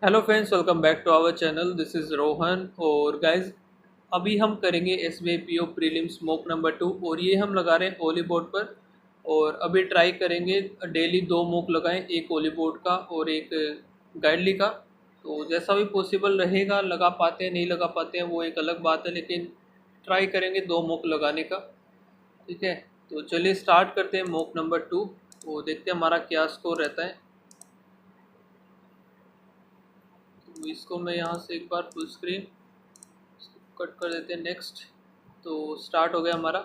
Hello friends, welcome back to our channel. This is Rohan. और guys, अभी हम करेंगे S B I P O prelims mock number 2 और ये हम लगा रहे हैं ओली बोर्ड पर। और अभी ट्राई करेंगे डेली 2 मॉक लगाएं, एक ओली बोर्ड का और एक गाइडली का। तो जैसा भी पॉसिबल रहेगा, लगा पाते हैं नहीं लगा पाते हैं वो एक अलग बात है, लेकिन ट्राई करेंगे 2 मॉक लगाने का। ठीक है, तो चलिए स्टार्ट करते हैं मॉक नंबर 2 और देखते हैं हमारा क्या स्कोर रहता है। तो इसको मैं यहाँ से एक बार फुल स्क्रीन कट कर देते हैं। नेक्स्ट, तो स्टार्ट हो गया हमारा।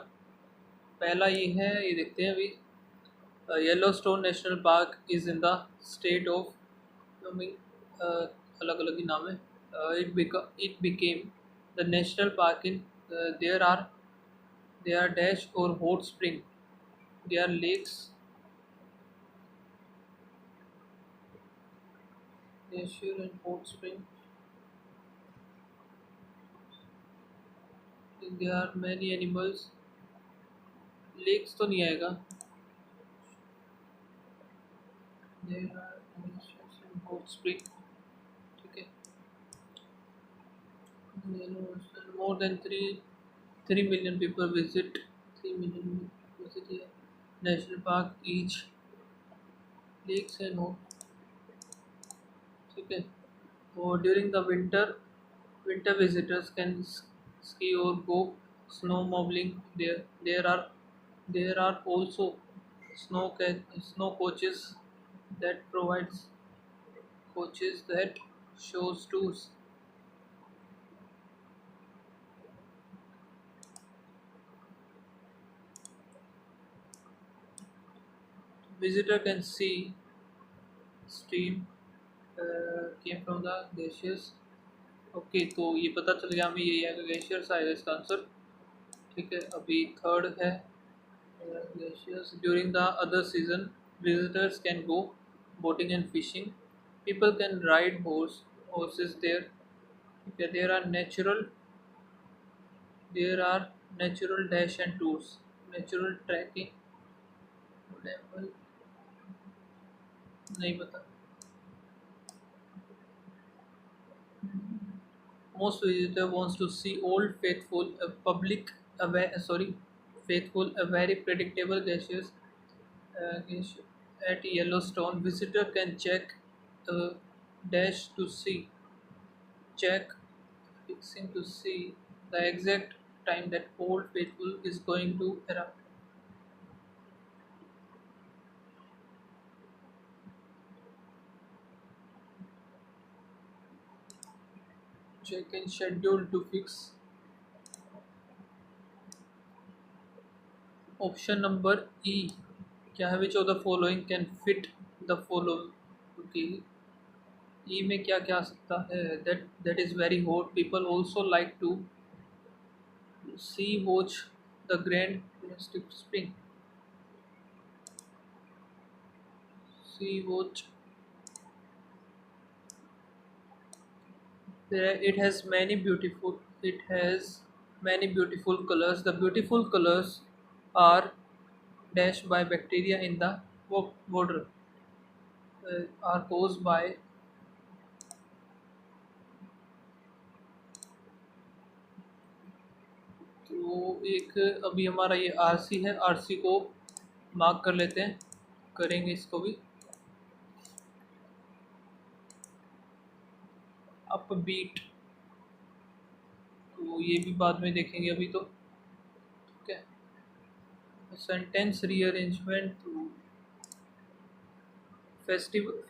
पहला ये है, ये देखते हैं अभी। Yellowstone national park is in the state of, अलग अलग ही नाम है। It became the national park in, there are dash और hot spring, there are lakes, glacier and hot spring, there are many animals। Lakes तो नहीं आएगा। there are glaciers and hot spring। ठीक है, more than 3 million people visit, 3 million visit here national park each, lakes and all। ठीक है, और during the winter visitors can ski or go snowmobiling there। There are also snow coaches that shows tours। Visitor can see stream came from the glaciers। Okay, तो ये पता चल गया हमें, यही है ग्लेशियर्स आएगा इसका आंसर। ठीक है, अभी थर्ड है glaciers। During the other season, visitors can go boating and fishing। People can ride horses there। Okay, there are natural dash and tours, natural trekking, level नहीं पता। Most visitor wants to see old faithful, a very predictable glaciers glacier at Yellowstone. Visitor can check a dash to see, check fixing to see the exact time that Old Faithful is going to erupt. Check in schedule to fix। Option number E क्या है? Which of the following can fit the following? Okay, E में क्या क्या आ सकता है? That is very hot। People also like to see watch the Grand Plastic Spring। See watch। It has many beautiful. It has many beautiful colors. The beautiful colors are dashed by bacteria in the water, are caused by। तो एक अभी हमारा ये RC है, RC को mark कर लेते हैं, करेंगे इसको भी। अप बीट, तो ये भी बाद में देखेंगे अभी तो। ठीक है, सेंटेंस रीअरेंजमेंट। तो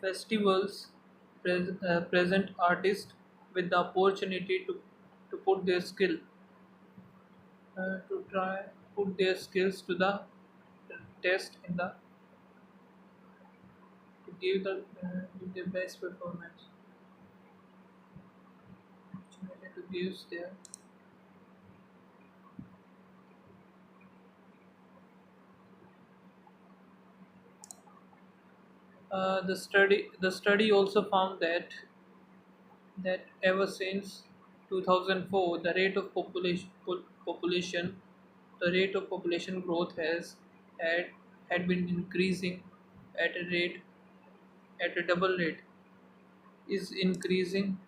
festivals present artists with the opportunity to put their skill, to try put their skills to the test in the, to give their best performance, opportunity to give their the study also found that ever since 2004 the rate of population growth had had been increasing at a double rate is increasing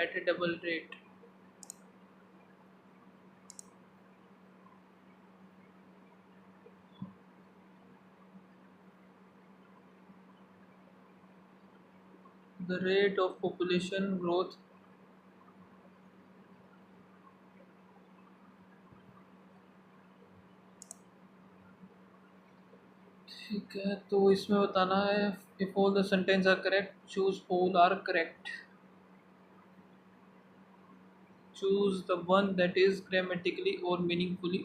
at a double rate. The rate of population growth, ठीक है, तो इसमें बताना है if all the sentences are correct, choose all are correct. Choose the one that is grammatically or meaningfully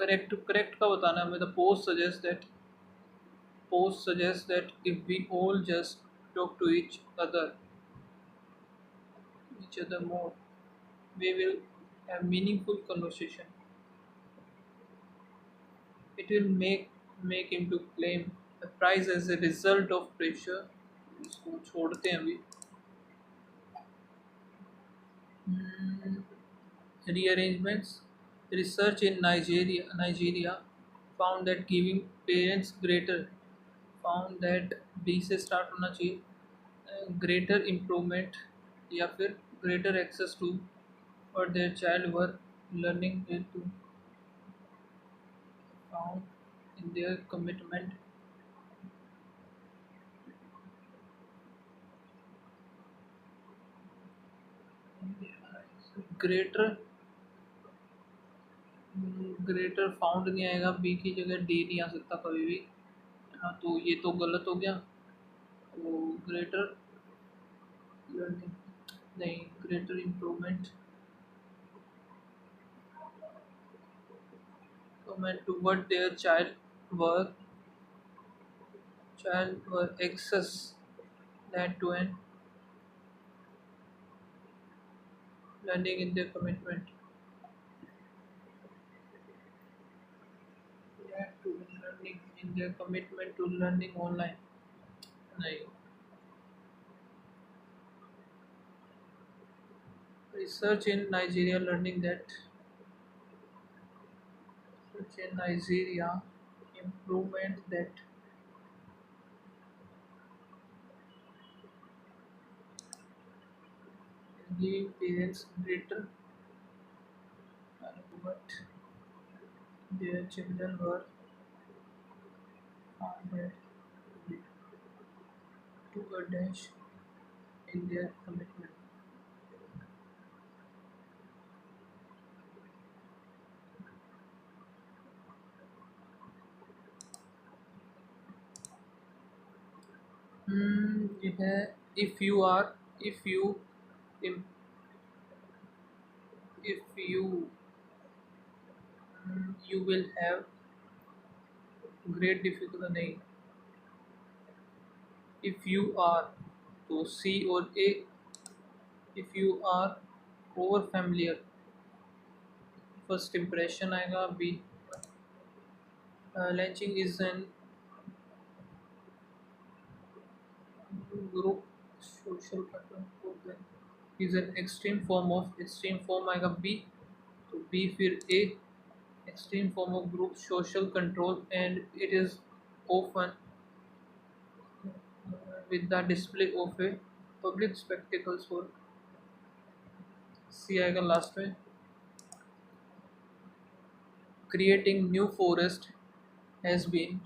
correct. Correct का बताना है हमें. The post suggests that if we all just talk to each other more, we will have meaningful conversation. It will make him to claim the prize as a result of pressure. इसको छोड़ते हैं अभी. Hmm, rearrangements. Research in Nigeria found that giving parents found that B से start होना चाहिए. Greater improvement या फिर greater access to or their child were learning to found in their commitment. Greater greater found नहीं आएगा, B की जगह D नहीं आ सकता कभी भी. हाँ, तो ये तो गलत हो गया. तो ग्रेटर लर्निंग नहीं, greater improvement comment to what their child were access that to an learning in their commitment. That to learning in their commitment to learning online. नहीं. Research in Nigeria learning that research in Nigeria improvement that give parents greater what their children were founded to a dash in their commitment. ये है if you are if you im- if you you will have great difficulty नहीं. If you are तो C और A. If you are over familiar first impression आएगा B. Lynching is an group social control is an extreme form आएगा B. तो B फिर A. Extreme form of group social control and it is often with the display of a public spectacles for C आएगा last में. Creating new forest has been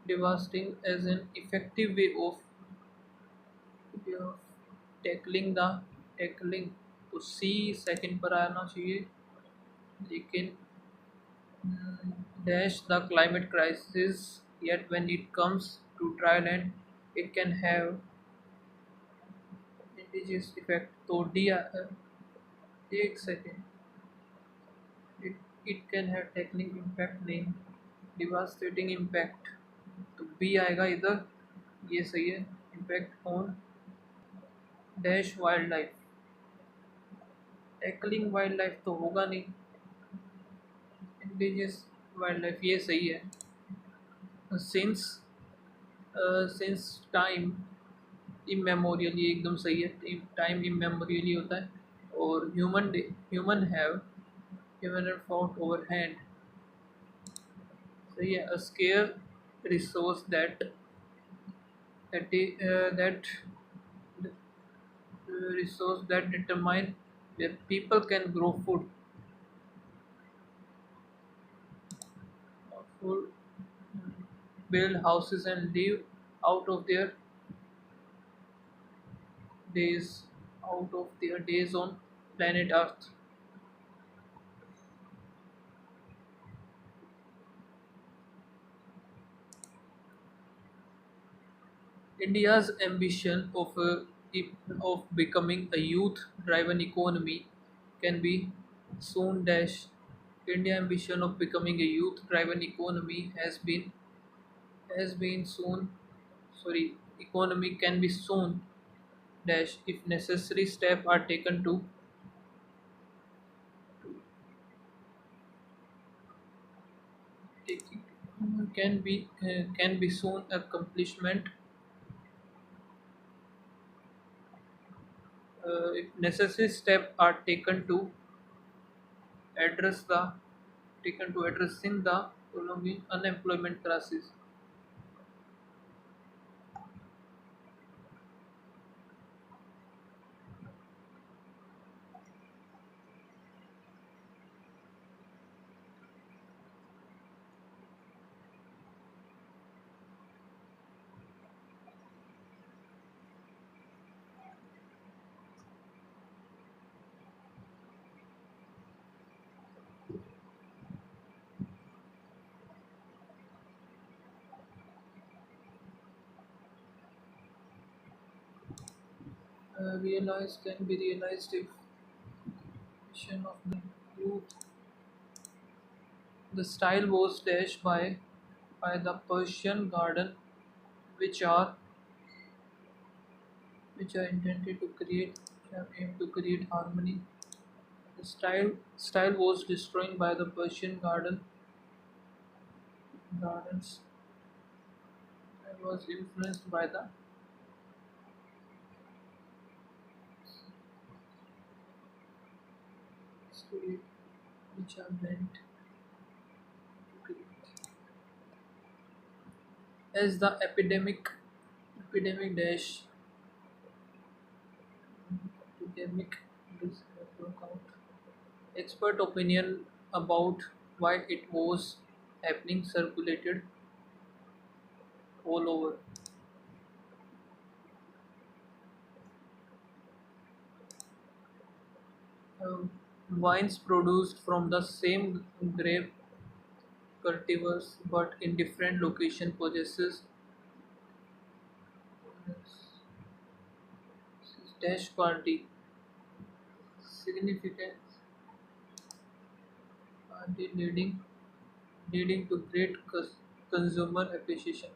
devastating as an effective way of tackling. तो C second पर आना चाहिए, लेकिन dash the climate crisis, yet when it comes to dry land it can have indigenous effect. तो D एक second. it can have tackling impact नहीं, devastating impact. तो B आएगा इधर, ये सही है. Impact on dash wild life. Tackling wild life तो होगा नहीं. इंडिजियस वाइल्ड लाइफ ये सही है. सिंस सिंस टाइम इमेमोरियल ये एकदम सही है. टाइम इमेमोरियली होता है. और ह्यूमन फॉट ओवर हैंड सही है. A scarce resource that that resource that determine where people can grow food, build houses, and live out of their days, on planet Earth. India's ambition of becoming a youth-driven economy can be soon dash. India ambition of becoming a youth-driven economy has been soon. Sorry, economy can be soon dash if necessary steps are taken to take it. Can be soon accomplishment if necessary steps are address the taken to addressing the prolonging unemployment crisis. Realized can be realized if vision of the youth. The style was dashed by the Persian garden, which are intended to create which are aimed to create harmony. The style was destroyed by the Persian gardens and was influenced by the spirit which are meant to create. As the epidemic dash epidemic this broke out. Expert opinion about why it was happening circulated all over. Um, Wines produced from the same grape cultivars but in different location possesses dash quality significance quality leading to consumer appreciation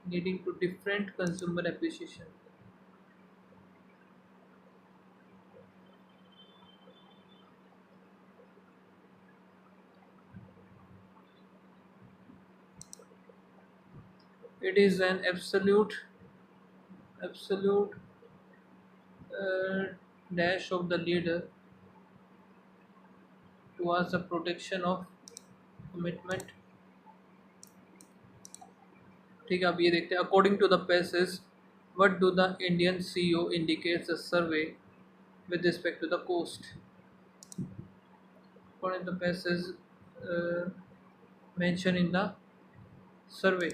leading to different consumer appreciation. It is an absolute uh, dash of the leader towards the protection of commitment. ठीक है अब ये देखते हैं according to the passage what do the Indian CEO indicates the survey with respect to the coast. According to the passage mentioned in the survey,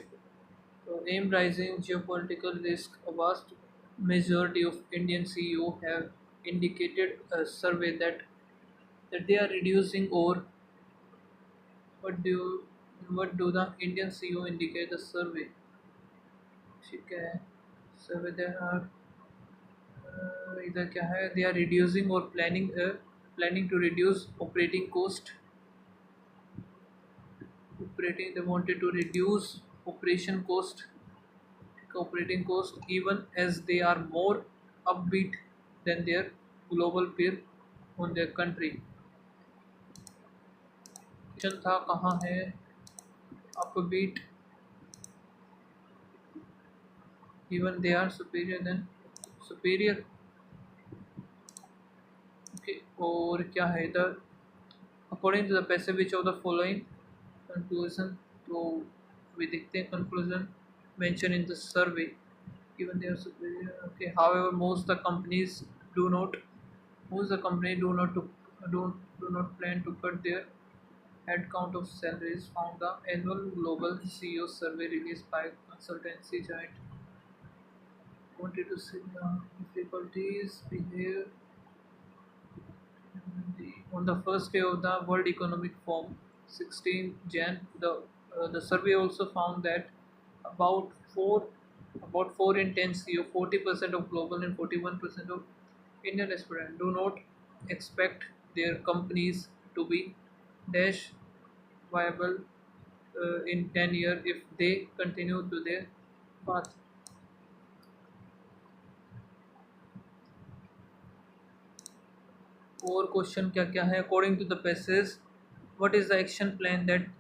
so aim rising geopolitical risk. A vast majority of Indian CEO have indicated a survey that they are reducing or what do the Indian CEO indicate the survey? ठीक है survey there are इधर क्या है they are reducing or planning to reduce operating they wanted to reduce operating cost even as they are more upbeat than their global peer on their country. Question था कहाँ है upbeat even they are superior. Okay, और क्या है इधर according to the passage which of the following conclusion तो वे देखते हैं conclusion mentioned in the survey given their superior. Okay, however, do not most the company do not plan to cut their headcount of salaries, found the annual global CEO survey released by consultancy giant. Wanted to see the difficulties behave on the first day of the World Economic Forum, 16 Jan. The survey also found that about four in 10 CEO, 40% of global and 41% of Indian aspirants do not expect their companies to be dash viable in 10 years if they continue to their path. और question क्या क्या है according to the passage what is the action plan that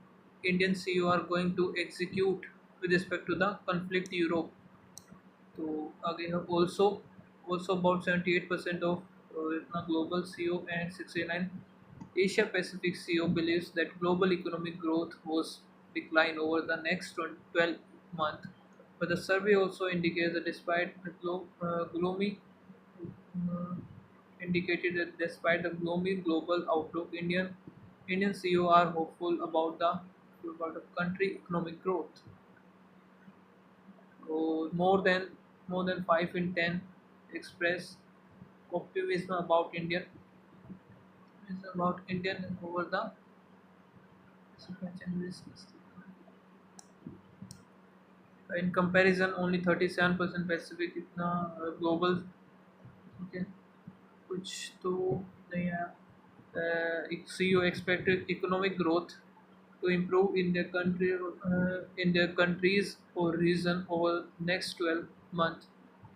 Indian CEO are going to execute with respect to the conflict Europe तो आगे है also about 78% of global CEO and 69 Asia Pacific CEO believes that global economic growth was decline over the next 12 months. But the survey also indicates that despite the gloomy uh, indicated that despite the gloomy global outlook, Indian CEO are hopeful about the country economic growth. So more than 5 in 10 express optimism about Indian over the supply chain risks. In comparison, only 37% Pacific इतना global ठीक है कुछ तो नहीं है CEO expected economic growth to improve in their countries or region over next 12 months.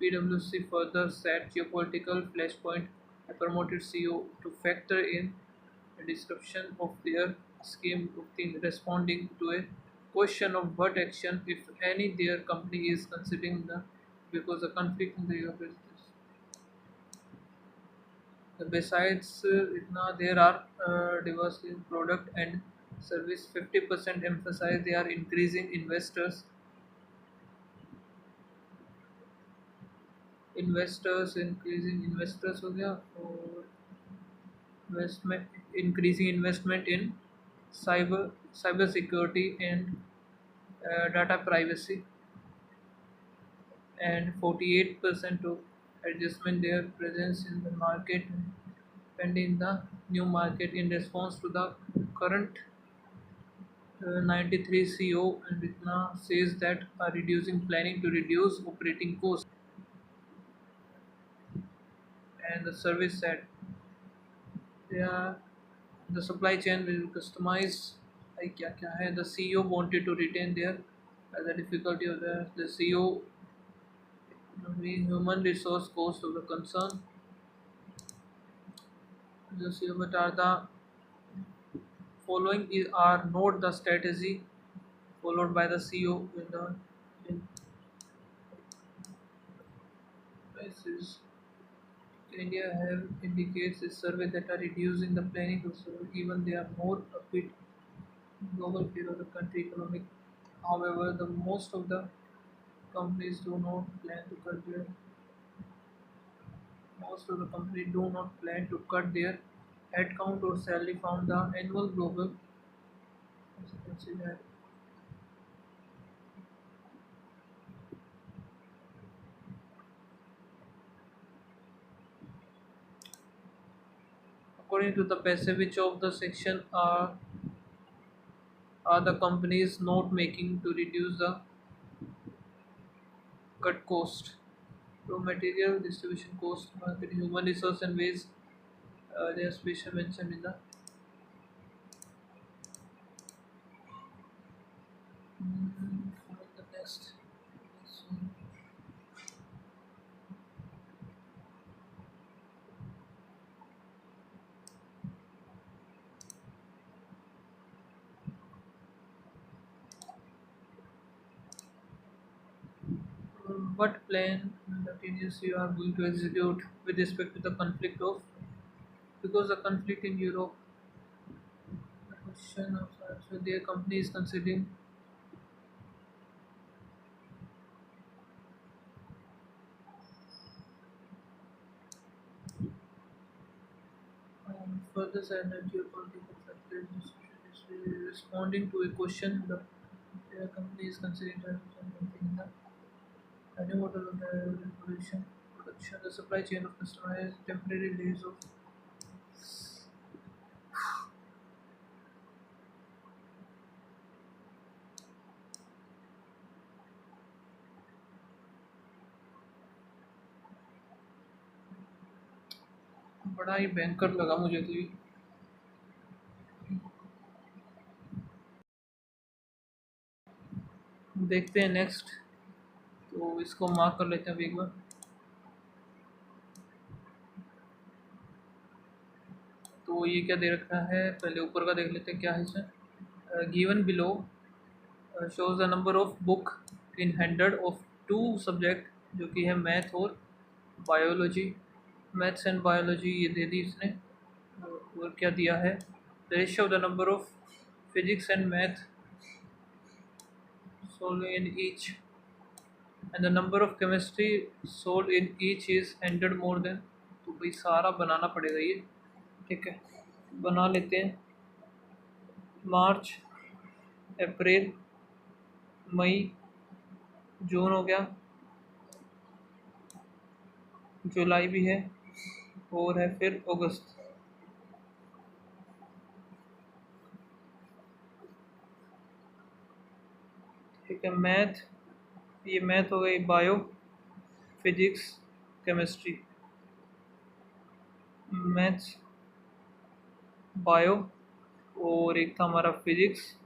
PwC further said geopolitical flashpoint have promoted CEO to factor in the disruption of their scheme of things, responding to a question of what action, if any, their company is considering the because the conflict in the Europe is besides there are diverse in product and service 50% emphasize they are increasing investors हो गया और investment increasing investment in cyber security and data privacy and 48% of adjustment their presence in the market pending the new market in response to the current 93 CO and Vitna says that are reducing planning to reduce operating costs and the service said yeah, the supply chain will customize like क्या क्या है the CEO wanted to retain their the difficulty of the CEO human resource cost of the concern the CEO but are the following are not the strategy followed by the CEO in the in places India have indicates a survey that are reducing the planning to serve even they are more upbeat global fear of the country economic. However, the most of the companies do not plan to cut their most of the companies do not plan to cut their headcount or salary from the annual global as you can see that according to the passage which of the section are the companies not making to reduce the cut cost raw material distribution cost market human resource and waste they are special mentioned in the the next. What plan the TNS you are going to execute with respect to the conflict of because the conflict in Europe the question of so their company is considering further energy or political factors is responding to a question the company is considering something in the new model of the production, the supply chain of customized temporary days of बड़ा ही भयंकर लगा मुझे तो ये। देखते हैं next, तो इसको मार्क कर लेते हैं अभी एक बार। तो ये क्या दे रखा है, पहले ऊपर का देख लेते हैं क्या है इसमें। Given below shows the number of book in 100 of 2 subject, जो कि है मैथ और बायोलॉजी। मैथ्स एंड बायोलॉजी ये दे दी इसने। और क्या दिया है, ratio of the number of physics and math solve in each and the number of chemistry solve in each is 100 more than. तो भाई सारा बनाना पड़ेगा ये, ठीक है, बना लेते हैं। मार्च, अप्रैल, मई, जून हो गया, जुलाई भी है, और है फिर अगस्त। ठीक है, मैथ, ये मैथ हो गई, bio, physics, chemistry, maths, bio, और एक था हमारा फिजिक्स,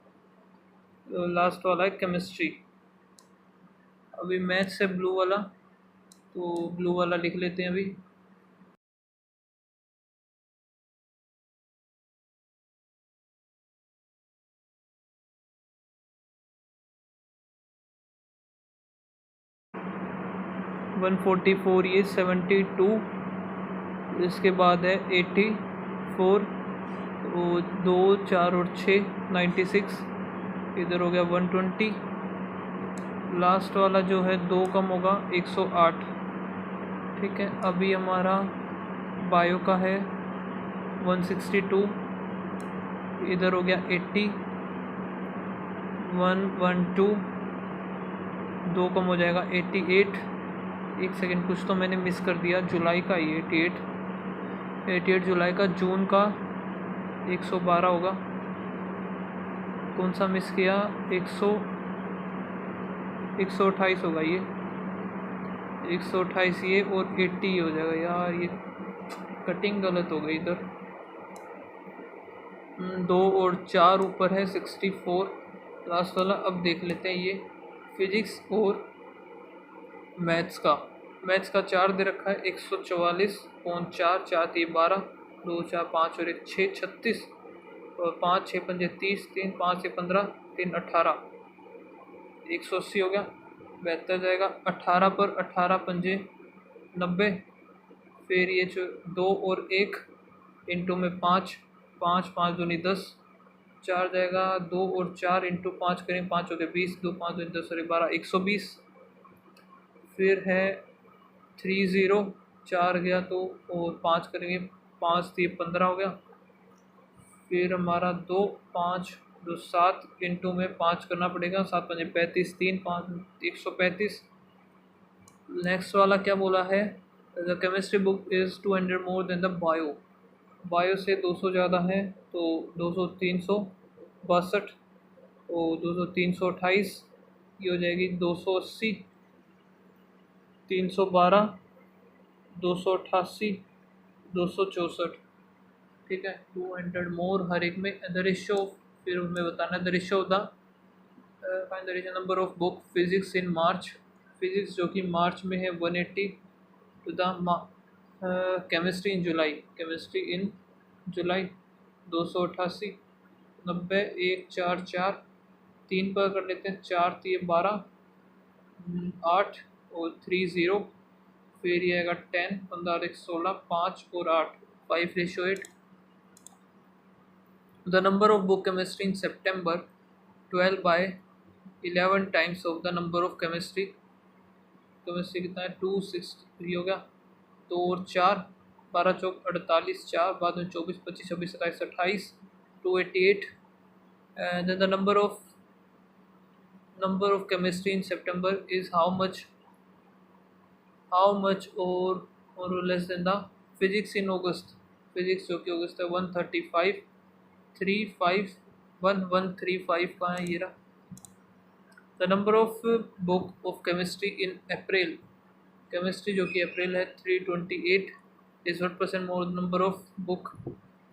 लास्ट वाला है केमिस्ट्री। अभी मैथ्स है ब्लू वाला, तो ब्लू वाला लिख लेते हैं अभी। वन 144, ये 72, इसके बाद है 84, तो 2, 4 और 6 96, इधर हो गया 120, लास्ट वाला जो है 2 कम होगा 108। ठीक है, अभी हमारा बायो का है 162, इधर हो गया 80, 112, 2 कम हो जाएगा 88। एक सेकेंड, कुछ तो मैंने मिस कर दिया, जुलाई का ही 88 जुलाई का। जून का 112 होगा, कौन सा मिस किया, 128 होगा ये, 128 ये, और 80 हो जाएगा। यार ये कटिंग गलत हो गई इधर। 2 और 4 ऊपर है 64, लास्ट वाला। अब देख लेते हैं ये फिजिक्स और मैथ्स का 4 दे रखा है, 144, 4 3 12, 2 4 5 और 1 6 36, और 5 6 5 30, 3 5 से 15, 3 18, 180 हो गया, 72 जाएगा। 18 पर 18 पंजे 90, फिर ये जो 2 और 1 इंटू में 5, 5 5 दूनी 10, 4 जाएगा। 2 और 4 इंटू 5 करें, 5 हो गए 20, 2 5 दूनी 10 और 12, 120। फिर है 30, 4 गया तो, और 5 करेंगे, 5 3 15 हो गया। फिर हमारा 2 5 2 7 इंटू में 5 करना पड़ेगा, 7 5 35, 3 5 135। नेक्स्ट वाला क्या बोला है, the chemistry book is 200 more than the bio से 200 ज़्यादा है, तो 200 362, और 200 328, ये हो जाएगी 280, 312, 288, 264। ठीक है, 200 मोर हर एक में। द रेशियो, फिर हमें बताना the ratio the find the ratio number of book physics in March, physics जो कि मार्च में है 180, to the chemistry in July 288, 90, 1 4 4, 3 पर कर लेते हैं, 4 3 12, 8 और 30, फिर ये आएगा 10 15 1 16, 5 और 8, 5:8। The number of book chemistry in September 12 by 11 times of the number of chemistry कितना है, 263 हो गया। 2 और 4 12 चौक 48, 4 बाद में 24, 25, 26, 27, 28, 288. And then the number of chemistry in September is how much or less than the physics in August. Physics जो कि अगस्त है 135, 35, 1135 कहाँ है ये रहा. The number of book of chemistry in April. Chemistry जो कि अप्रैल है 328 is what percent more number of book.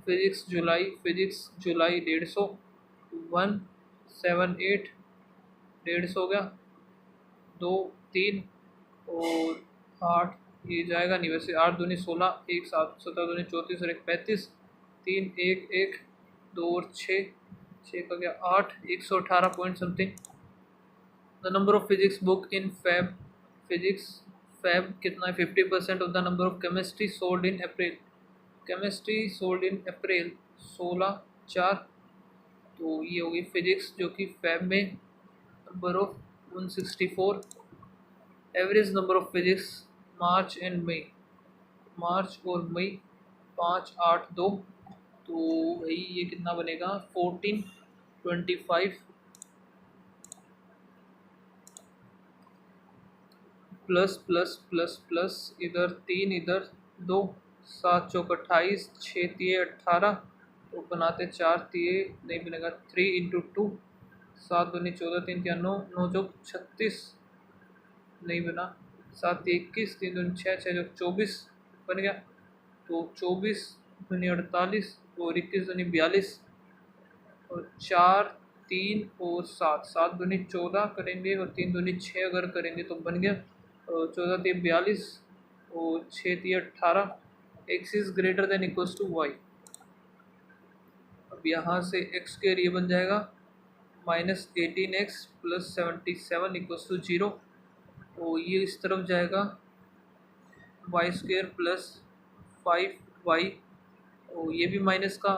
Physics जुलाई 150, 178, 150 हो गया, 2, 3 और 8 ये जाएगा नहीं वैसे. 8 दूनी 16, 1 7, 17 दूनी 34 और 1 35, 3 1 1, 2 और 6 का गया 8, 118 point something. The number of physics book in Feb. Physics Feb कितना है 50% of the number of chemistry sold in April. Chemistry sold in April 16, 4. तो ये होगी फिजिक्स जो कि फैब में number of 164. Average number of physics March and May. March और मई 5, 8, 2. तो भाई ये कितना बनेगा 14, 25 प्लस प्लस प्लस प्लस इधर 3 इधर 2, 7 चौक 28, 6 तिये 18. तो बनाते 4 तिये नहीं बनेगा 3 इंटू 2, 7 दूनी 14, 3 तिया 9, 9 चौक 36 नहीं बना, 7 तिये 21, 3 दूनी 6, 6 चौक 24 बन गया. तो 24 दूनी 48 और 21 दूनी 42 और 4, 3 और 7, 7 दूनी 14 करेंगे और 3 दूनी 6 अगर करेंगे तो बन गया 14 तिये 42 और 6 तिये 18. x is greater than equals to y. अब यहाँ से x स्क्वायर ये बन जाएगा -18x प्लस 77 इक्वल्स टू 0. तो ये इस तरफ जाएगा वाई स्क्वायर प्लस 5y और ये भी माइनस का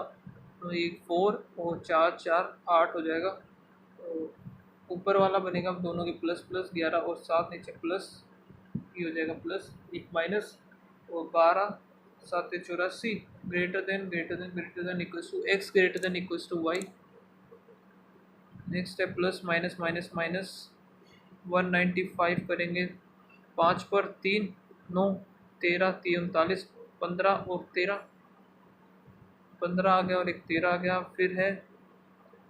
तो ये 4 और 4, 4, 8 हो जाएगा. तो ऊपर वाला बनेगा दोनों के प्लस प्लस 11 और 7 नीचे प्लस ये हो जाएगा प्लस 1 माइनस और 12, 7 84 greater than equals to x greater than equals to y. Next है प्लस माइनस माइनस माइनस 195 करेंगे 5 पर 3, 9, 13, 3 39, 15 और 13, 15 आ गया और एक 13 आ गया. फिर है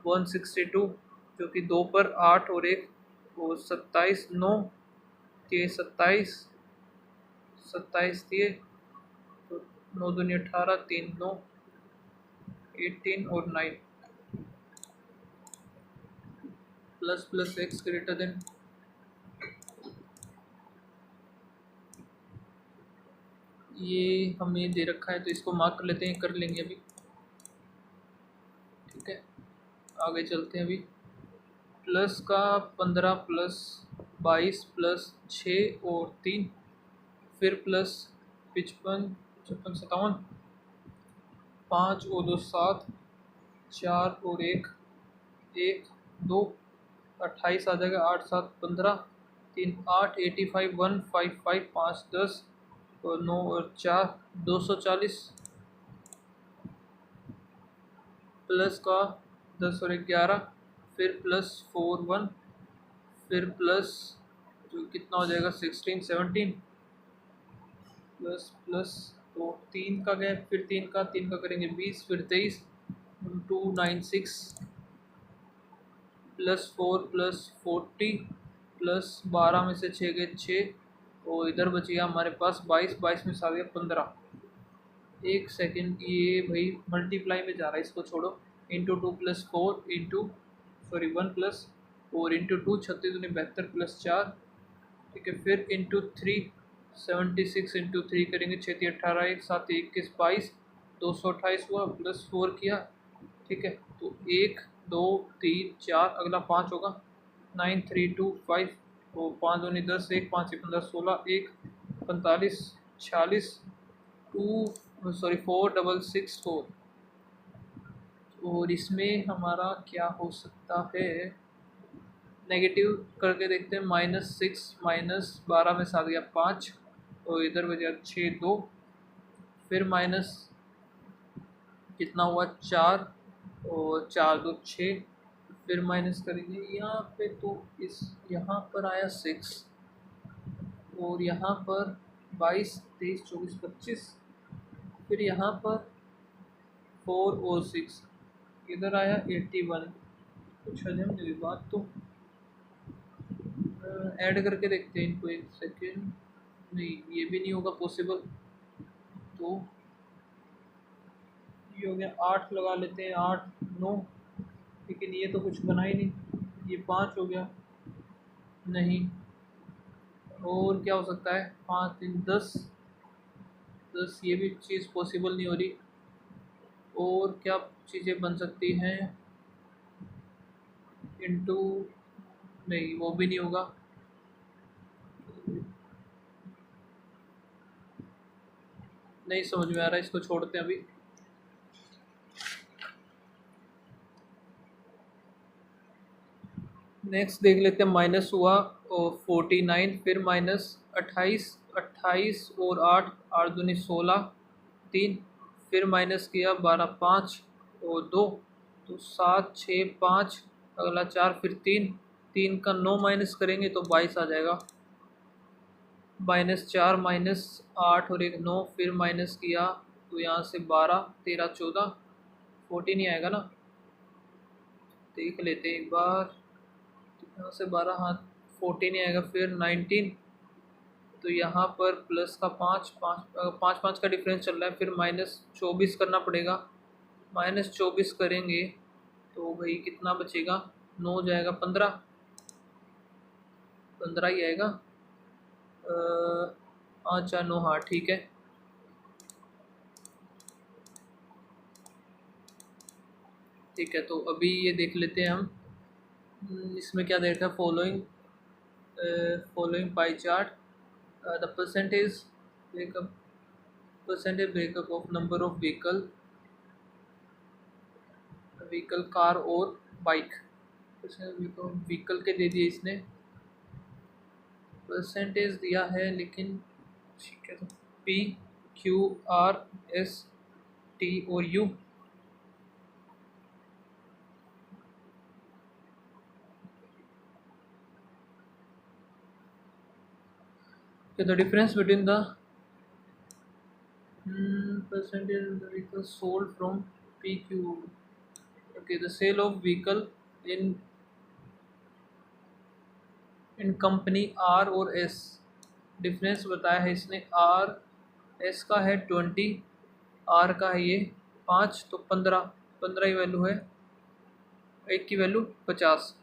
162 जो कि 2 पर 8 और 1 और 27, 9 तिये 27, 27 तिये तो 9 दूनी 18, 3 9, 18 और 9 plus plus x greater then. ये हमें दे रखा है तो इसको मार्क कर लेते हैं, कर लेंगे अभी. ठीक है आगे चलते हैं. अभी प्लस का 15 प्लस 22 प्लस 6 और 3 फिर प्लस 55, 56, 57, 5 और 2 7, 4 और 1, 1, 2, 28 आ जाएगा 8, 7, 15, 3, 8, 85, 155, 5, 10 और 9 और 4, 240 प्लस का 10 और 11 फिर प्लस 4, 1 फिर प्लस जो कितना हो जाएगा 16, 17 प्लस प्लस तो 3 का गया फिर 3 का करेंगे 20 फिर 23, 296 प्लस 4 प्लस 40 प्लस 12 में से 6 गए 6 और इधर बच गया हमारे पास 22, 22 में से आ गया 15. एक सेकेंड ये भाई मल्टीप्लाई में जा रहा है इसको छोड़ो. Into 2 plus 4 into 1 plus 4 into 2 36 दूनी 72 प्लस 4. ठीक है फिर इंटू 3 76 इंटू 3 करेंगे 6 3 18 1 7 21 22 228 हुआ प्लस 4 किया. ठीक है तो 1 2 3 4 अगला 5 होगा 9 3 2 5 तो 5 दूनी 10 1 5 15 16 1 45 46 4 6 6 4. और इसमें हमारा क्या हो सकता है नेगेटिव करके देखते हैं -6 -12 में से आ गया 5 और इधर बचा 6 2 फिर माइनस कितना हुआ 4, और 4 2 6, फिर माइनस करेंगे यहाँ पे, तो इस यहाँ पर आया 6, और यहाँ पर 22 23 24 25, फिर यहाँ पर 4 और 6, इधर आया 81। कुछ हजम नहीं हुई बात, तो ऐड करके देखते हैं इनको, एक सेकेंड। नहीं, ये भी नहीं होगा पॉसिबल, तो ये हो गया 8 लगा लेते हैं, 8 9, लेकिन ये तो कुछ बना ही नहीं। ये 5 हो गया, नहीं, और क्या हो सकता है, 5 3 10, 10, ये भी चीज़ पॉसिबल नहीं हो रही। और क्या चीज़ें बन सकती हैं, इंटू, नहीं वो भी नहीं होगा। नहीं समझ में आ रहा है, इसको छोड़ते हैं अभी। नेक्स्ट देख लेते हैं, माइनस हुआ और 49, फिर माइनस 28, 28 और 8, 8 दूनी 16, 3, फिर माइनस किया 12 5 और 2, तो 7 6 5, अगला 4, फिर 3, 3 का 9 माइनस करेंगे तो 22 आ जाएगा। -4 -8 और एक 9, फिर माइनस किया तो यहाँ से 12 13 14, 14 ही आएगा ना, देख लेते हैं एक बार। यहाँ से 12, हाँ 14 ही आएगा। फिर 19, तो यहाँ पर प्लस का 5 5 5 5 का डिफरेंस चल रहा है, फिर -24 करना पड़ेगा। -24 करेंगे तो भाई कितना बचेगा, 9 जाएगा 15, 15 ही आएगा। 5 4 9, हाँ ठीक है। ठीक है, तो अभी ये देख लेते हैं हम, इसमें क्या देखा, following pie chart, the percentage breakup of number of vehicle car और बाइक। व्हीकल के दे दिए इसने, परसेंटेज दिया है लेकिन ठीक है, तो P Q R S T और U, the difference between the percentage of the vehicle sold from PQ, okay, the sale of vehicle in company R और S, डिफरेंस बताया है इसने, R S का है 20, R का है ये 5, तो 15, 15 ही वैल्यू है, एक की value 50।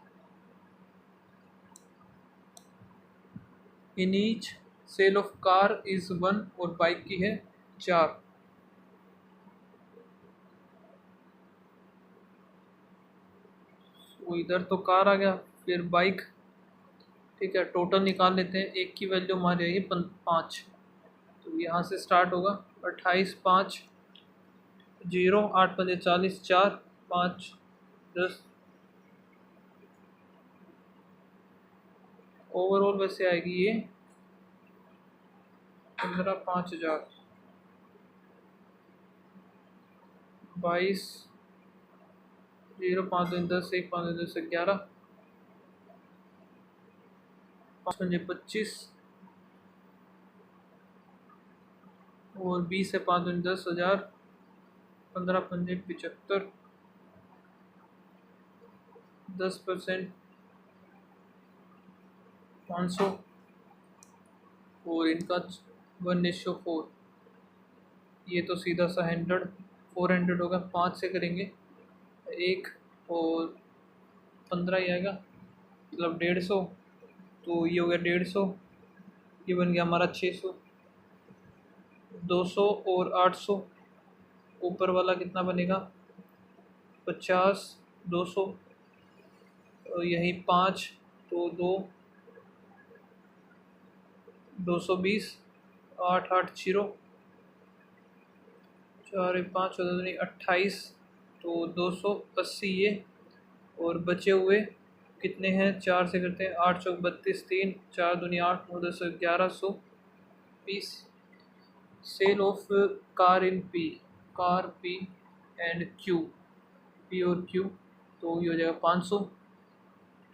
In each sale of car is 1, और बाइक की है 4। वो इधर तो कार आ गया, फिर बाइक, ठीक है, टोटल निकाल लेते हैं। एक की वैल्यू हमारी आई है 5, तो यहाँ से स्टार्ट होगा 28 5 0, 8 5 40, 4 5 10, ओवरऑल वैसे आएगी ये 15 5000, 22 0 5 2 10 1 5 2 10 11, 5 5 25, और 20 है 5 2 10,000, 15 5 75, 10% 500, और इनका 1:4, ये तो सीधा सा 400 होगा। 5 से करेंगे 1 और 15 ही आएगा, मतलब 150, तो ये हो गया 150, ये बन गया हमारा 600, 200 और 800, ऊपर वाला कितना बनेगा 50, 200, और यही 5, तो 2 220, 8 8 0, 4 5 28, तो 280 ये, और बचे हुए कितने हैं, 4 से करते हैं, 8 चौक 32, 3 4 दूनी 8 9 10 1120, sale of car in P, car P and Q, P और क्यू, तो ये हो जाएगा 500।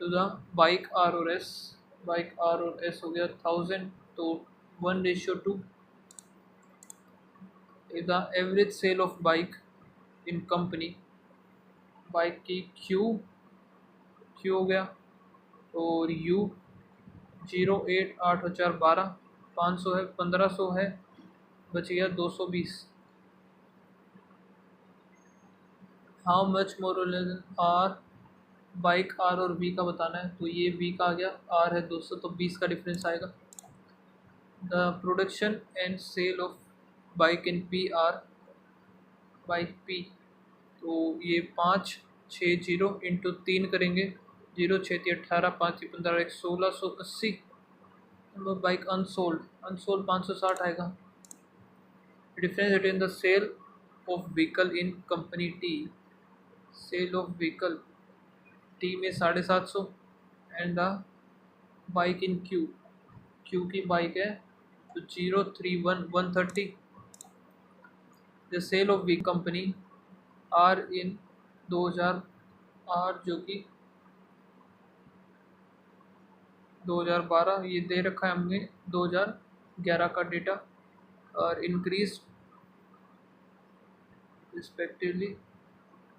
टू द बाइक आर और एस, बाइक आर और एस हो गया 1000, तो 1:2। The average sale of bike in company, bike की क्यू, क्यू हो गया, और यू 08 8012, 500 है, 1500 है, बच गया 220। How much more R, bike R और वी का बताना है, तो ये वी का आ गया, आर है 200, तो 20 का डिफरेंस आएगा। The production and sale of bike in P R, bike P, तो ये 560 इंटू 3 करेंगे, 0 6 18, 5 15, 1680। बाइक अनसोल्ड, अनसोल्ड 560 आएगा। Difference between the sale of vehicle in company T, sale of vehicle T में 750, and the bike in Q, Q की bike है तो 031 130। The sale of V company R in 2000, R जो कि 2012, ये दे रखा है हमने 2011 का डेटा, और increase respectively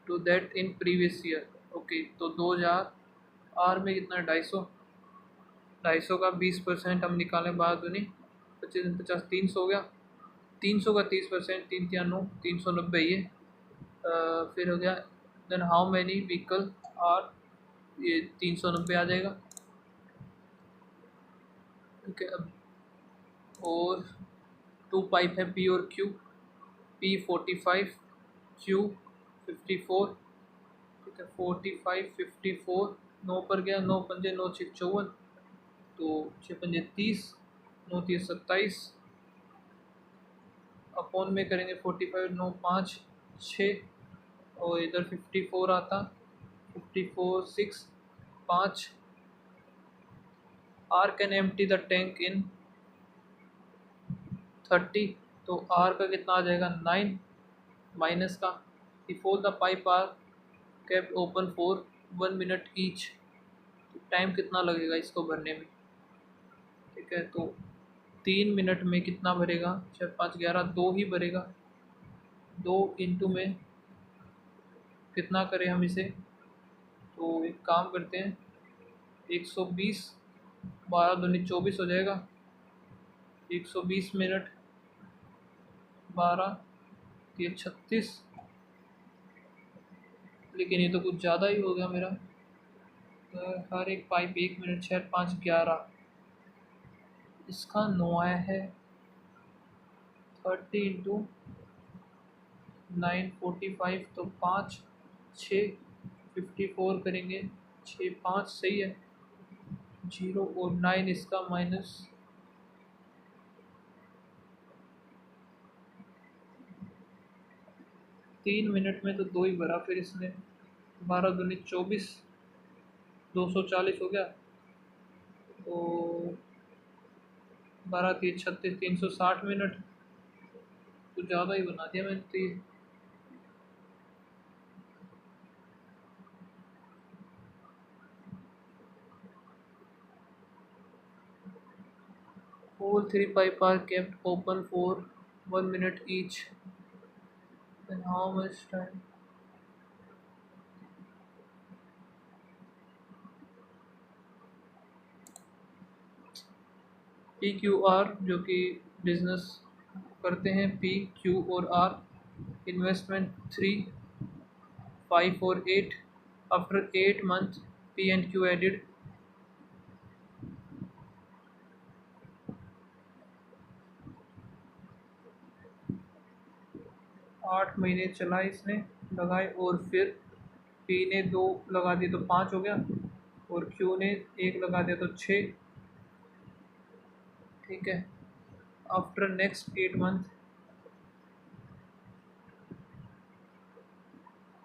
to that in previous year. Okay, तो 2000 आर में कितना है, 250, 250 का 20% हम निकालें, बाद दुनी 25 50, 300 हो गया, 300 का 30%, 3 3 9, 390 ये। फिर हो गया, then how many vehicle are, ये 390 आ जाएगा। ठीक है, अब और 2 पाइप है पी और क्यू, पी 45, क्यू 54। ठीक है, 45 54, 9 पर गया, 9 पंजे 9 6 54, तो 6 पंजे 30, 9 30 27, अपॉन में करेंगे 45, 9 5 6, और इधर 54 आता, 54 6 5। R can empty the tank in 30, तो आर का कितना आ जाएगा 9 माइनस का। Before the pipe are kept open for 1 minute each, तो टाइम कितना लगेगा इसको भरने में। ठीक है, तो 3 मिनट में कितना भरेगा, 6 5 11, 2 ही भरेगा, 2 इंटू में कितना करें हम इसे, तो एक काम करते हैं, 120, 12 दूनी 24 हो जाएगा, 120 मिनट, 12 ये 36, लेकिन ये तो कुछ ज़्यादा ही हो गया मेरा। तो हर एक पाइप 1 मिनट, 6 5 11, इसका 9 आया है, 30 इंटू 9 45, तो 5 6 54 करेंगे, 6 5 सही है, 0 और 9 इसका माइनस, 3 मिनट में तो 2 ही भरा, फिर इसने 12 दूनी 24, 240 हो गया, तो 12 3 36, 360 मिनट, तो ज़्यादा ही बना दिया मैंने, तो ये all 3 pipe are kept open for 1 minute each. Then how much time? P Q R जो कि बिजनेस करते हैं, पी क्यू और आर, इन्वेस्टमेंट 3 5 और 8, after 8 month P and Q added 8 महीने चला इसने लगाए, और फिर पी ने 2 लगा दिए तो 5 हो गया, और क्यू ने 1 लगा दिया तो 6। ठीक है, after next 8 month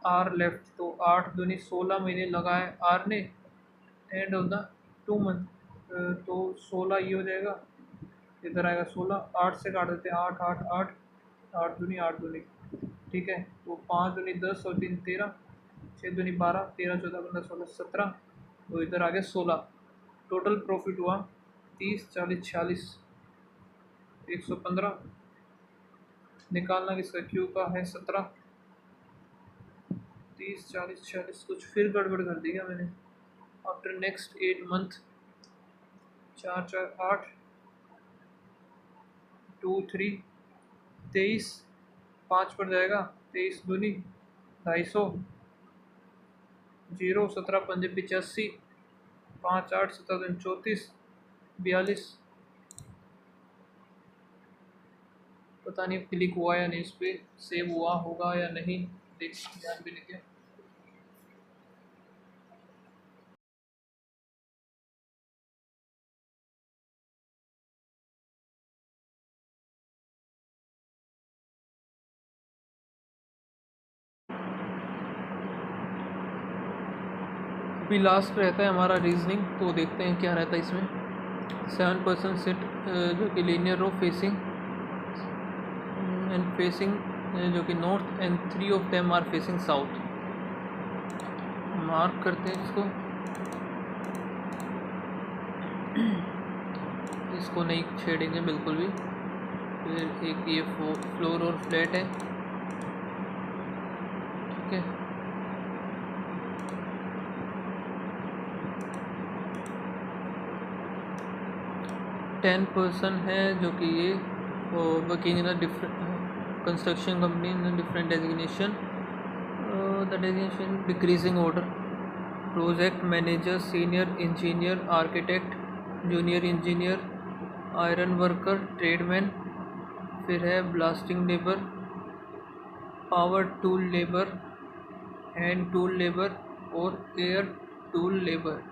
are left, तो 8 दूनी 16 महीने लगाए आर ने, एंड ऑफ द 2 मंथ, तो 16 ये हो जाएगा, इधर आएगा 16, 8 से काट देते हैं, 8 8 8, 8 दूनी 8 दूनी, ठीक है। तो 5 दूनी 10 और 3 13, 6 दूनी 12, 13 14 15 16 17, तो इधर आ गया 16। टोटल प्रॉफिट हुआ 30 40 46, 115। निकालना किसका, क्यू का है 17। 30 40 46, कुछ फिर गड़बड़ कर दी क्या मैंने। आफ्टर नेक्स्ट 8 मंथ, 4 4 8, 2 3, 23, 5 पर जाएगा, 23 दूनी 250, 0 17 पंजे 85, 5 8 17 दिन 34, 42। पता नहीं क्लिक हुआ या नहीं, इस पर सेव हुआ होगा या नहीं, देख ध्यान भी लेके। अभी लास्ट रहता है हमारा रीजनिंग, तो देखते हैं क्या रहता है इसमें। 7% सेट जो कि linear row facing and facing जो कि north, and 3 of them are facing south. Mark करते हैं इसको, इसको नहीं छेड़ेंगे बिल्कुल भी। फिर एक ये फ्लोर और फ्लैट है, ठीक है। टेन पर्सन है जो कि ये working in a different construction company in different designation, the designation decreasing order. Project manager, senior engineer, architect, junior engineer, iron worker, tradesman. फिर है blasting labour, power tool labour, hand tool labour और air tool labour.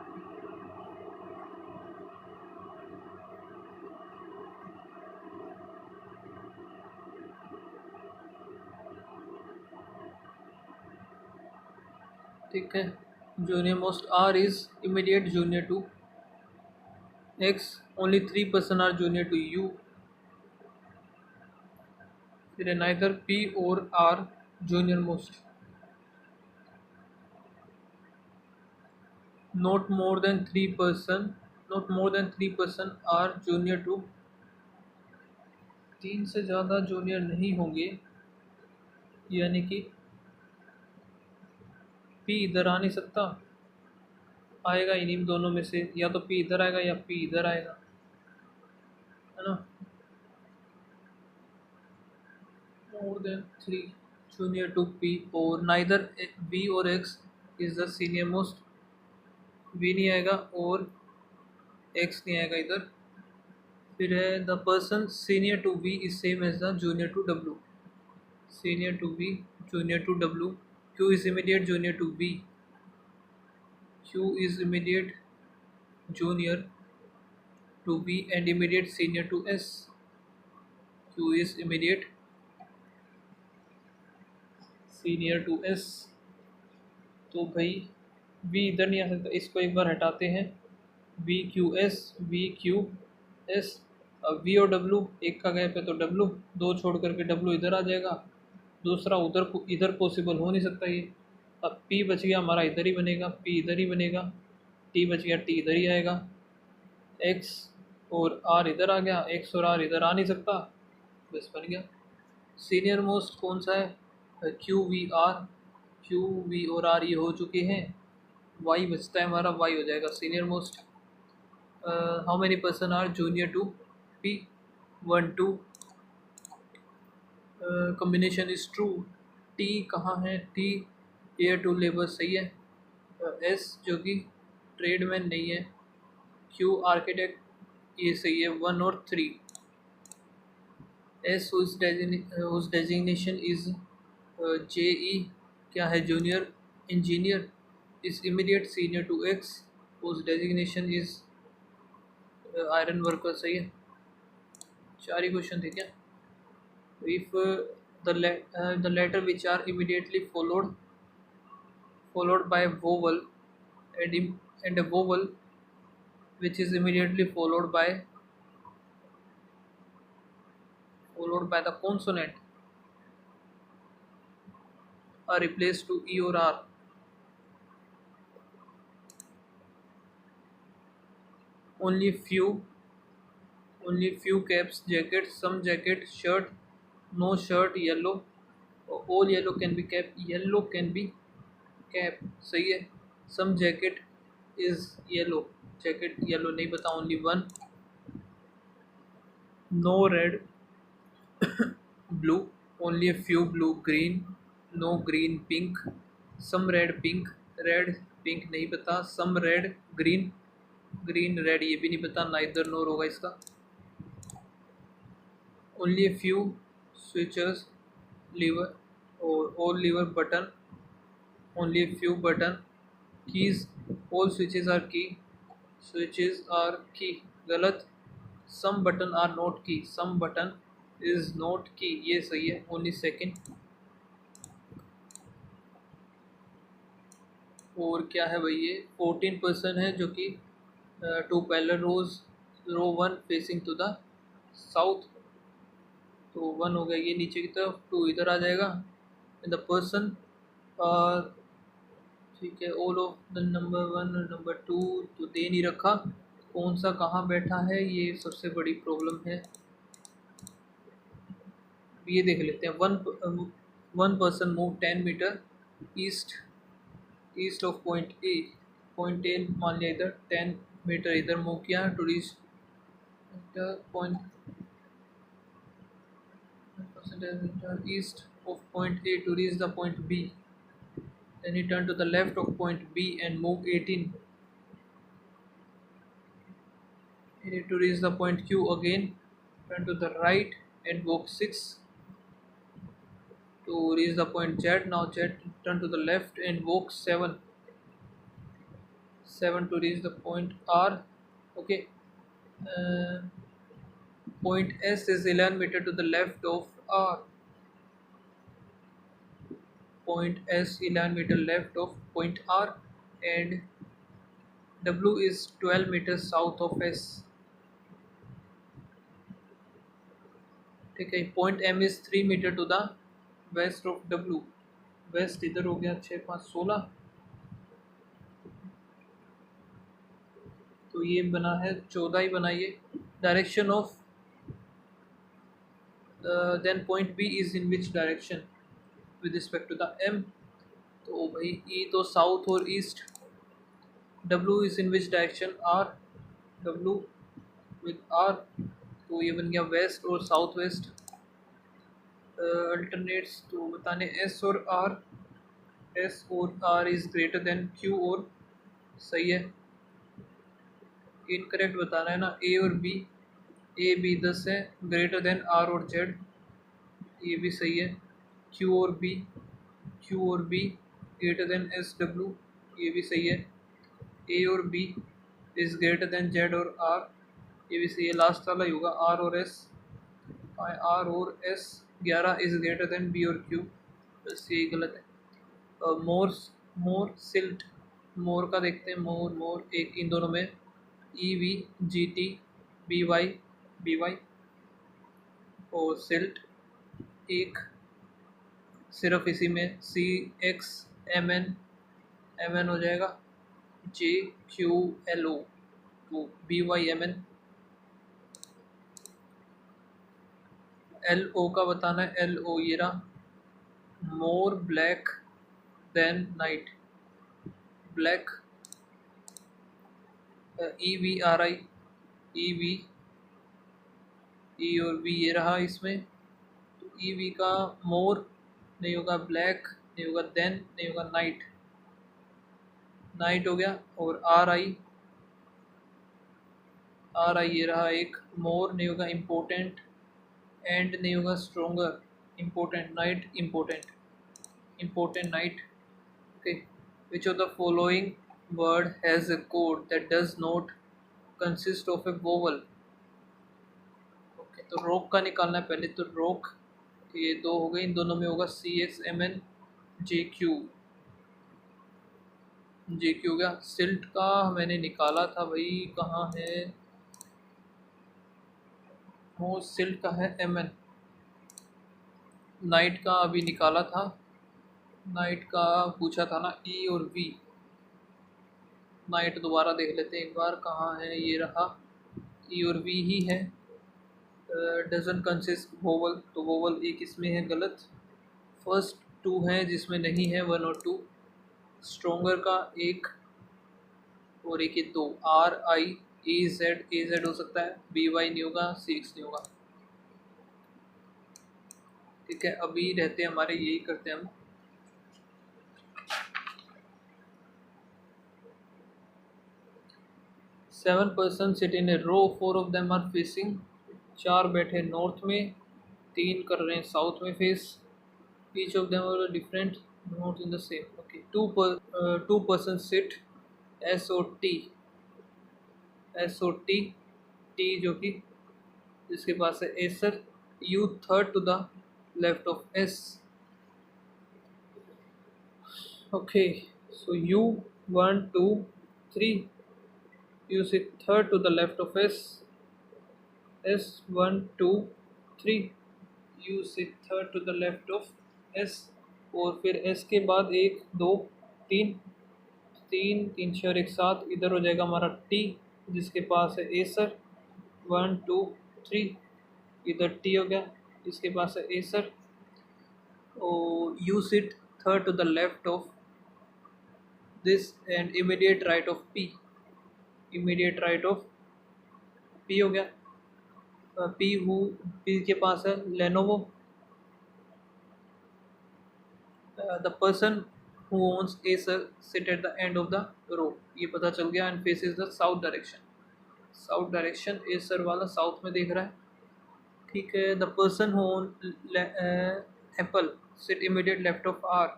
ठीक है। Junior most R is immediate junior to X, only 3% are junior to U. फिर है neither P और R junior most, not more than 3%, not more than 3% are junior to. 3 से ज़्यादा junior नहीं होंगे, यानी कि पी इधर आ नहीं सकता, आएगा इन्हीं दोनों में से, या तो पी इधर आएगा या पी इधर आएगा, है ना। More than 3 junior to P, और नाइदर बी और X is the senior most. B नहीं आएगा और एक्स नहीं आएगा इधर। फिर है the person senior to B is same as the junior to W. Senior to B, junior to W. Q is immediate junior to B, Q is immediate junior to B and immediate senior to S. Q is immediate senior to S। तो भाई B इधर नहीं आ सकता, इसको एक बार हटाते हैं। B Q S, B Q S। अब V और W एक का गैप है तो W, दो छोड़ करके W इधर आ जाएगा, दूसरा उधर इधर पॉसिबल हो नहीं सकता ये। अब P बच गया हमारा, इधर ही बनेगा, P इधर ही बनेगा, T बच गया, T इधर ही आएगा, X और R इधर आ गया, X और R इधर आ नहीं सकता, बस बन गया। सीनियर मोस्ट कौन सा है, Q V R. Q V और आर ये हो चुके हैं, वाई बचता है हमारा, वाई हो जाएगा senior most. How many person are junior to P, 1 2। Combination is true. T कहाँ है, टी एयर टू लेबर सही है। एस जो कि ट्रेडमैन नहीं है। क्यू आर्किटेक्ट ये सही है, 1 और 3। S whose designation is JE क्या है, junior engineer, is immediate senior to X whose designation is iron worker सही है। 4 ही क्वेश्चन थे क्या। If the letter which are immediately followed by vowel and a vowel which is immediately followed by followed by the consonant are replaced to E or R. Only few caps, jacket, some jacket, shirt, no shirt, yellow. All yellow can be cap, yellow can be cap. सही है. Some jacket is yellow, jacket yellow नहीं पता. Only one. No red, blue. Only a few blue, green. No green, pink. Some red, pink. Red, pink नहीं पता. Some red, green. Green red ये भी नहीं पता. नाइदर नोर होगा इसका. Only a few switches lever और all lever button. Only a few button. Keys, all switches are key. Switches are key गलत. सम बटन आर नॉट की. सम बटन इज नॉट की ये सही है. Only second. और क्या है भाई ये 14% है जो कि two parallel rows. Row 1 facing to the south. तो 1 हो गया ये नीचे की तरफ. 2 इधर आ जाएगा. द पर्सन ठीक है. ऑल ऑफ द नंबर 1 और नंबर 2 तो दे नहीं रखा. कौन सा कहाँ बैठा है ये सबसे बड़ी प्रॉब्लम है. ये देख लेते हैं. One person move 10 metre east of point A. Point A मान लिया इधर. 10 मीटर इधर मूव किया to reach point east of point A to reach the point B. Then he turned to the left of point B and moved 18. He need to reach the point Q again. Turn to the right and walk 6 to reach the point Z. Now Z turn to the left and walk 7 to reach the point R. Okay. Point S is 11 meter to the left of R. Point S 11 meter left of point R and W is 12 meters south of S. ठीक है. Point M is 3 meter to the west of W. West इधर हो गया 6 5 16. तो ये बना है 14 ही बना ये. Direction of then point B is in which direction with respect to the M. तो भाई E तो साउथ और east. W is in which direction R. W with R तो ये बन गया वेस्ट और साउथ वेस्ट. अल्टरनेट्स तो बताने S और R is greater then Q और सही है. इनकरेक्ट बताना है ना. A और B. A B 10 है ग्रेटर देन R और Z. ये भी सही है. Q और B greater than S W. ये भी सही है. A और B is greater then Z और R. ये भी सही है. लास्ट वाला ही होगा R और S 11 is greater then B और Q. बस यही गलत है. मोर सिल्ट. मोर का देखते हैं. मोर एक इन दोनों में EV GT BY और सिल्ट एक सिर्फ इसी में CX MN हो जाएगा. JQLO तो BYMN. LO का बताना है. LO ये रहा. More black than night. Black EVRI EV E और V ये रहा इसमें. तो EV का मोर नहीं होगा. ब्लैक नहीं होगा. देन नहीं होगा. नाइट हो गया. और RI ये रहा एक. मोर नहीं होगा. इम्पोर्टेंट एंड नहीं होगा. Stronger. Important night. Okay. Which of the following word has a chord that does not consist of a vowel. Okay. तो रोक का निकालना है पहले. तो रोक ये 2 हो गए. इन दोनों में होगा CX MN JQ हो गया. सिल्ट का मैंने निकाला था भाई. कहाँ है वो. सिल्ट का है MN. नाइट का अभी निकाला था, नाइट का पूछा था ना, ई और वी। नाइट दोबारा देख लेते हैं एक बार, कहाँ है, ये रहा, ई और वी ही है। डजन कंसिस्ट वोवल, तो वोवल एक इसमें है गलत। फर्स्ट टू हैं जिसमें नहीं है, वन और टू। स्ट्रोंगर का एक और एक, ये दो, आर आई ए जेड हो सकता है, बी वाई नहीं होगा, सी एक्स नहीं होगा। ठीक है, अभी रहते हैं हमारे, यही करते हैं हम। Seven person sit in a row, four of them are facing, चार बैठे नॉर्थ में, तीन कर रहे हैं साउथ में face. Each of them are different, not in the same. Okay, two person sit, S O T, S O T, T जो कि जिसके पास है Acer, U third to the left of S. Okay, so U one two three, U sit third to the left of S, S one two three, U sit third to the left of S. और फिर S के बाद एक दो तीन, तीन तीन चार एक साथ, इधर हो जाएगा हमारा टी जिसके पास है एसर, वन टू थ्री, इधर टी हो गया इसके पास है एसर। और U sit third to the left of this and immediate right of P, immediate right of P हो गया। पी हु, पी के पास है Lenovo, the person who owns Acer sit at the end of the row, ये पता चल गया, and faces the south direction, south direction Acer वाला साउथ में देख रहा है। ठीक है, the person who own Apple sit immediate left of R,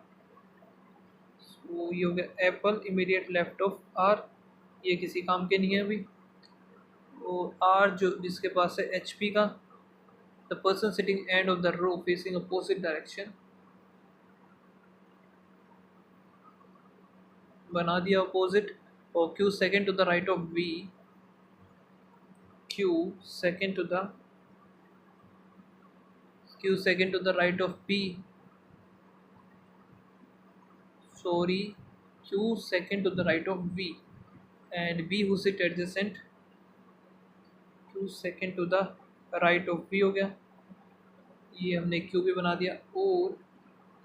ये हो गया Apple immediate left of R, ये किसी काम के नहीं है अभी। और आर जो जिसके पास है एच पी का, the person sitting end of the row facing opposite direction, बना दिया अपोजिट। और Q second to the right of V, Q second to the, Q second to the right of P, sorry, q second to the right of v, and v who sit adjacent, q second to the right of v हो गया, ये हमने q भी बना दिया। और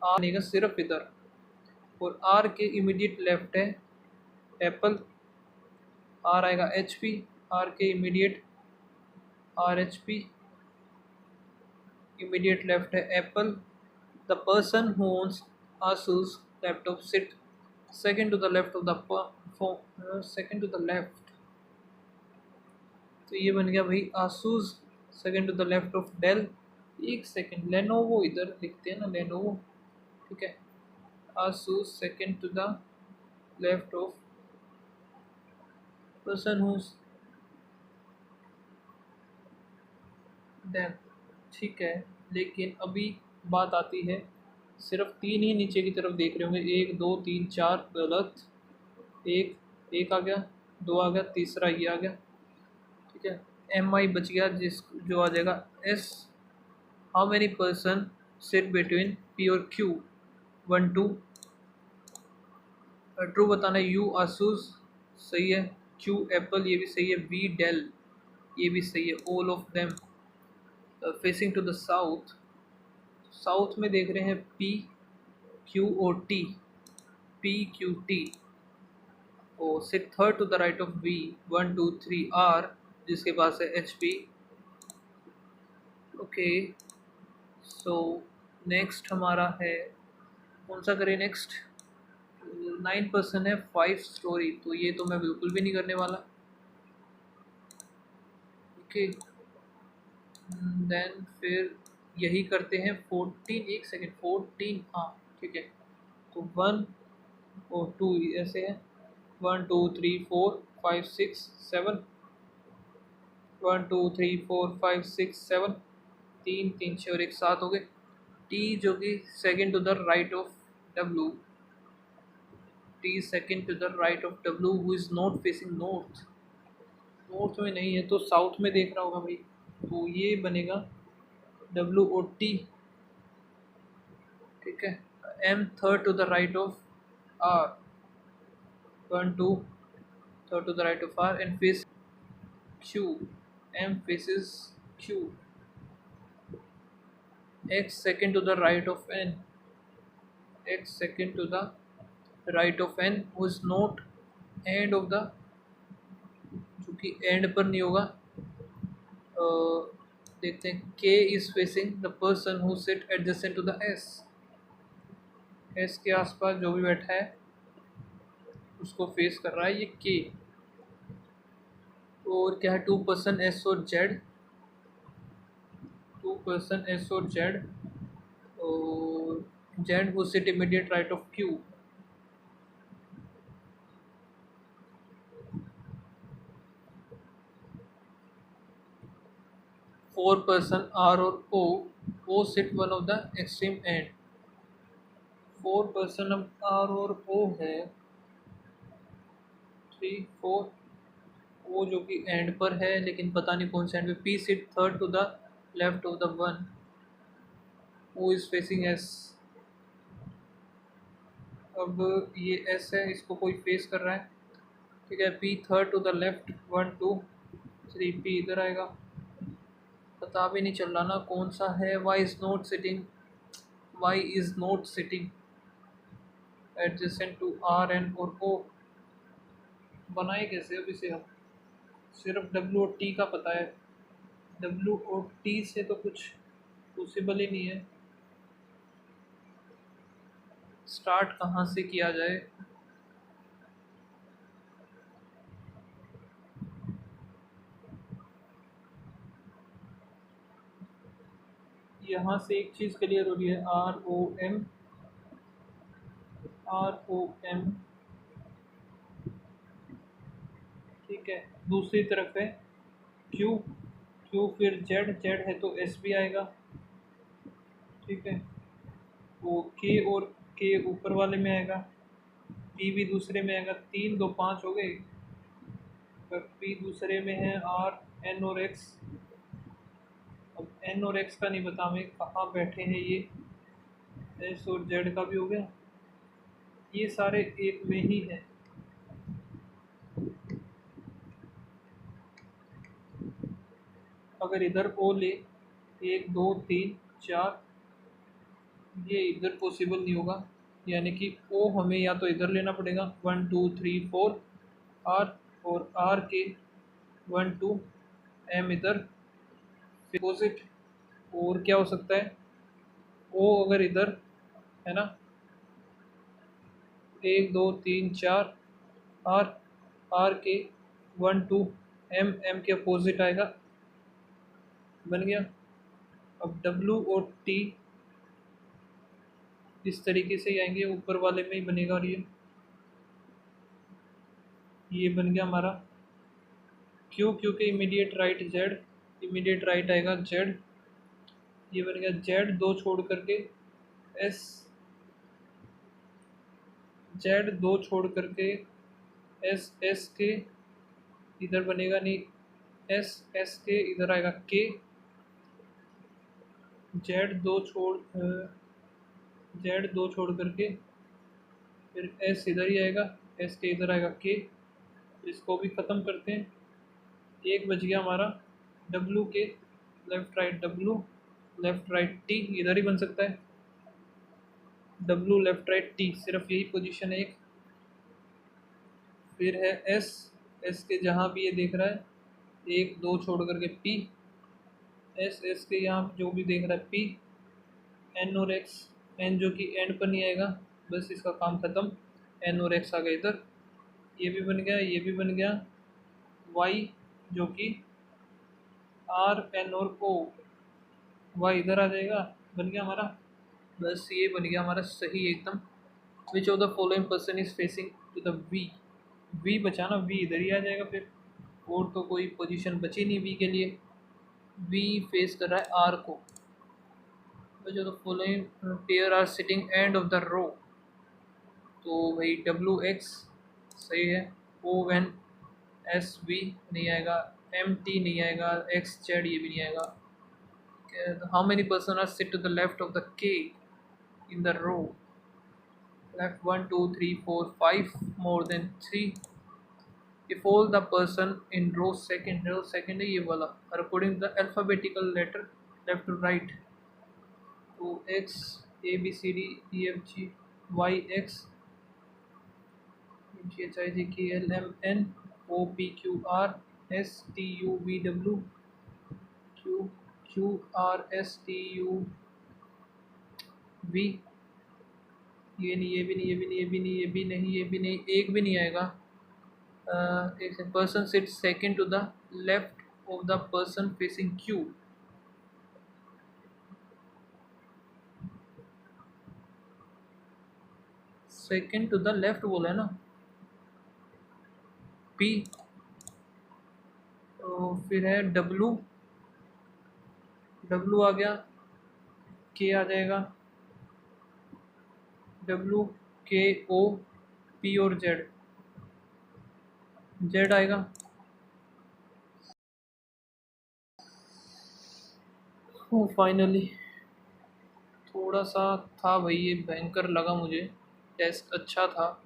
r बनेगा सिर्फ इधर, और r के इमीडिएट लेफ्ट है एप्पल, r आएगा एच पी, r के immediate R H P, immediate left है Apple. The person who owns Asus laptop sit second to the left of the, second to the left, तो ये बन गया भाई Asus second to the left of Dell. एक second, Lenovo इधर लिखते हैं ना, लेनोवो, ठीक है, Asus second to the left of person who del. ठीक है, लेकिन अभी बात आती है, सिर्फ तीन ही नीचे की तरफ देख रहे होंगे, एक दो तीन चार, गलत, एक एक आ गया, दो आ गया, तीसरा ये आ गया। ठीक है, एम आई बच गया, जिस जो आ जाएगा S. How many person sit between P और क्यू, वन टू, ट्रू बताना है, यू आसूस सही है, क्यू एप्पल ये भी सही है, वी डेल ये भी सही है, all of them facing to the south, south में देख रहे हैं पी क्यू और टी, पी क्यू टी। और sit third to the right of V, one two three, R जिसके पास है H P. Okay, so next हमारा है, कौन सा करें नेक्स्ट, 9% है 5 स्टोरी, तो ये तो मैं बिल्कुल भी नहीं करने वाला। ओके, देन फिर यही करते हैं 14, एक सेकेंड, 14, हाँ ठीक है, तो 1 और 2 ऐसे है, 1 2 3 4 5 6 7, 1 2 3 4 5 6 7, तीन तीन छः और एक साथ हो गए। टी जो कि second to the right of W, T second to the right of W who is not facing north, north में नहीं है तो साउथ में देख रहा होगा भाई, तो ये बनेगा डब्लू और टी, ठीक है, M third to the right of R, 1 2 third to the right of R and face Q. M faces Q. X second to the right of N. X second to the right of N who is not end of the, चूँकि end पर नहीं होगा, देखते हैं K is facing the person who sit adjacent to the S. S के आसपास जो भी बैठा है उसको फेस कर रहा है ये K. और क्या है, 2% S और Z, 2% S और Z, और Z who sit immediate right of Q. Four person R और O sit one of the extreme end. Four person अब R और O है, 3 4, O जो कि एंड पर है लेकिन पता नहीं कौन से एंड पे. P sit third to the left of the one O is facing S. अब ये S है, इसको कोई फेस कर रहा है, ठीक है. P third to the left, 1 2 3, P इधर आएगा. पता भी नहीं चल रहा ना कौन सा है. Y is not sitting adjacent to R N और O. बनाए कैसे अब इसे हम, सिर्फ W और T का पता है. W और T से तो कुछ पॉसिबल ही नहीं है. स्टार्ट कहाँ से किया जाए. यहाँ से एक चीज़ क्लियर हो रही है, आर ओ एम, ठीक है. दूसरी तरफ है क्यू, फिर जेड है तो एस भी आएगा, ठीक है. वो के और के ऊपर वाले में आएगा, पी भी दूसरे में आएगा. 3 2 5 हो गए. पी दूसरे में है, आर एन और एक्स. अब एन और एक्स का नहीं पता हमें कहाँ बैठे हैं ये. एस और जेड का भी हो गया. ये सारे एक में ही हैं. अगर इधर ओ ले 1 2 3 4, ये इधर पॉसिबल नहीं होगा, यानी कि ओ हमें या तो इधर लेना पड़ेगा 1 2 3 4 आर, और आर के 1 2 एम इधर अपोजिट. और क्या हो सकता है, ओ अगर इधर है ना, 1 2 3 4 आर के 1 2 एम के अपोजिट आएगा. बन गया. अब डब्लू और टी इस तरीके से ही आएंगे, ऊपर वाले में ही बनेगा. और ये बन गया हमारा क्यू के immediate right Z, immediate right आएगा जेड. ये बन गया जेड दो छोड़ करके एस, जेड दो छोड़ करके एस के इधर बनेगा नहीं, एस के इधर आएगा के. जेड दो छोड़ करके फिर एस इधर ही आएगा, एस के इधर आएगा के. इसको भी ख़त्म करते हैं. एक बच गया हमारा डब्लू के left right, W left right T इधर ही बन सकता है. डब्लू लेफ़्ट राइट टी, सिर्फ यही पोजीशन है एक. फिर है एस के जहाँ भी ये देख रहा है, 1 2 छोड़ करके पी. एस के यहाँ जो भी देख रहा है पी. एन और एक्स, एन जो कि एंड पर नहीं आएगा, बस इसका काम ख़त्म. एन और एक्स आ गए इधर. ये भी बन गया, ये भी बन गया. वाई जो कि आर एन और ओ, वाई इधर आ जाएगा. बन गया हमारा. बस ये बन गया हमारा सही एकदम. Which of the following person is facing to the V बचाना, वी इधर ही आ जाएगा फिर. और तो कोई पोजीशन बची नहीं वी के लिए. वी फेस कर रहा है आर को. Which of the following pair are sitting end of the row, तो भाई डब्ल्यू एक्स सही है. ओ एन एस वी नहीं आएगा, एम टी नहीं आएगा, एक्स जेड ये भी नहीं आएगा. How many person are sit to the left of the K, in the row. Left 1, 2, 3, 4, 5, more than 3. If all the person in row second है ये वाला, according to the alphabetical letter left to right, to X A B C D E F G Y X G H I J K L M N O P Q R S T U V W Q Q R S T U V, ये नहीं, ये भी नहीं, ये भी नहीं, ये भी नहीं, ये भी नहीं, ये भी नहीं, एक भी नहीं आएगा. A person sits second to the left of the person facing Q. Second to the left बोला है ना. P, तो फिर है W, W आ गया, K आ जाएगा, W K O P और Z, Z आएगा. फाइनली थोड़ा सा था भाई, ये भयंकर लगा मुझे. टेस्ट अच्छा था,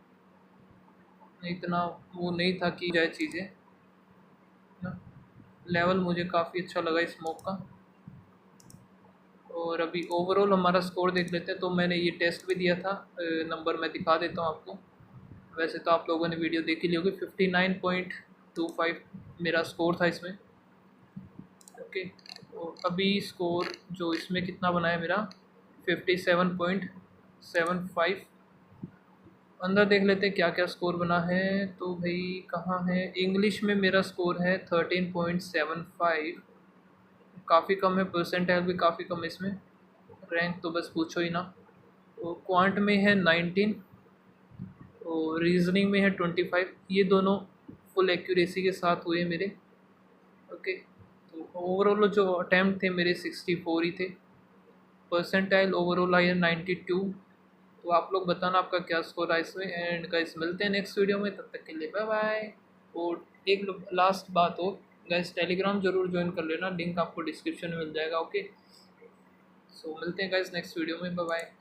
इतना वो नहीं था कि जाए चीज़ें ना. लेवल मुझे काफ़ी अच्छा लगा स्मोक का. और अभी ओवरऑल हमारा स्कोर देख लेते हैं. तो मैंने ये टेस्ट भी दिया था, नंबर मैं दिखा देता हूँ आपको. वैसे तो आप लोगों ने वीडियो देखी ली होगी. 59.25 मेरा स्कोर था इसमें. ओके, तो अभी स्कोर जो इसमें कितना बना है मेरा, 57.75. अंदर देख लेते हैं क्या क्या स्कोर बना है. तो भाई कहाँ है, इंग्लिश में मेरा स्कोर है 13.75, काफ़ी कम है. परसेंटाइल भी काफ़ी कम है इसमें. रैंक तो बस पूछो ही ना. तो क्वांट में है 19 और रीजनिंग में है 25. ये दोनों फुल एक्यूरेसी के साथ हुए मेरे. ओके, तो ओवरऑल जो अटैम्प्ट थे मेरे 64 ही थे. परसेंटाइल ओवरऑल आई है 92. तो आप लोग बताना आपका क्या स्कोर है इसमें. एंड गाइस मिलते हैं नेक्स्ट वीडियो में, तब तक के लिए बाय बाय. और एक लास्ट बात हो गाइस, टेलीग्राम जरूर ज्वाइन कर लेना, लिंक आपको डिस्क्रिप्शन में मिल जाएगा. ओके, सो मिलते हैं गाइस नेक्स्ट वीडियो में, बाय बाय.